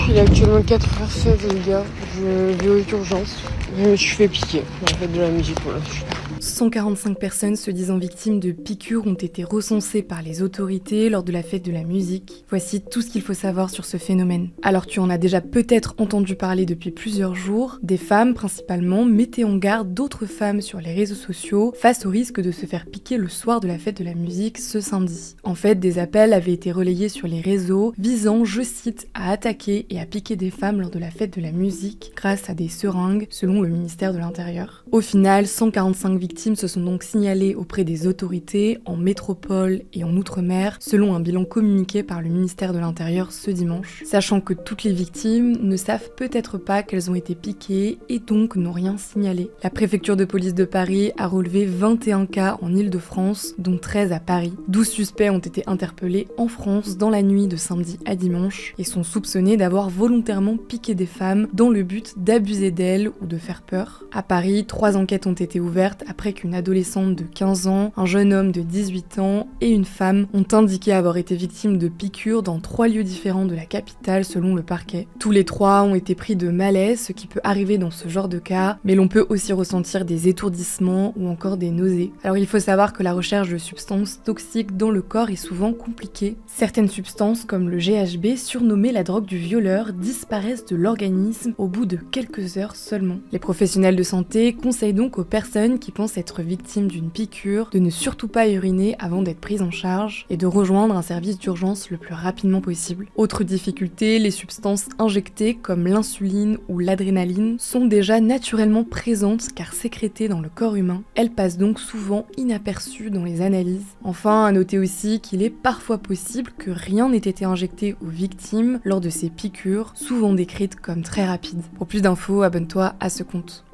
Il est actuellement 4h16 les gars, je vais aux urgences. Je me suis fait piquer, en fait de la musique pour la suite. 145 personnes se disant victimes de piqûres ont été recensées par les autorités lors de la fête de la musique. Voici tout ce qu'il faut savoir sur ce phénomène. Alors tu en as déjà peut-être entendu parler depuis plusieurs jours, des femmes principalement mettaient en garde d'autres femmes sur les réseaux sociaux face au risque de se faire piquer le soir de la fête de la musique ce samedi. En fait, des appels avaient été relayés sur les réseaux visant, je cite, à attaquer et à piquer des femmes lors de la fête de la musique grâce à des seringues selon le ministère de l'Intérieur. Au final, 145 victimes se sont donc signalées auprès des autorités en métropole et en outre-mer, selon un bilan communiqué par le ministère de l'Intérieur ce dimanche. Sachant que toutes les victimes ne savent peut-être pas qu'elles ont été piquées et donc n'ont rien signalé. La préfecture de police de Paris a relevé 21 cas en Île-de-France, dont 13 à Paris. 12 suspects ont été interpellés en France dans la nuit de samedi à dimanche et sont soupçonnés d'avoir volontairement piqué des femmes dans le but d'abuser d'elles ou de faire peur. À Paris, 3 enquêtes ont été ouvertes après qu'une adolescente de 15 ans, un jeune homme de 18 ans et une femme ont indiqué avoir été victimes de piqûres dans 3 lieux différents de la capitale selon le parquet. Tous les 3 ont été pris de malaise, ce qui peut arriver dans ce genre de cas, mais l'on peut aussi ressentir des étourdissements ou encore des nausées. Alors il faut savoir que la recherche de substances toxiques dans le corps est souvent compliquée. Certaines substances comme le GHB, surnommé la drogue du violeur, disparaissent de l'organisme au bout de quelques heures seulement. Les professionnels de santé conseillent donc aux personnes qui pensent être victimes d'une piqûre de ne surtout pas uriner avant d'être prises en charge et de rejoindre un service d'urgence le plus rapidement possible. Autre difficulté, les substances injectées comme l'insuline ou l'adrénaline sont déjà naturellement présentes car sécrétées dans le corps humain. Elles passent donc souvent inaperçues dans les analyses. Enfin, à noter aussi qu'il est parfois possible que rien n'ait été injecté aux victimes lors de ces piqûres, souvent décrites comme très rapides. Pour plus d'infos, abonne-toi à ce compte.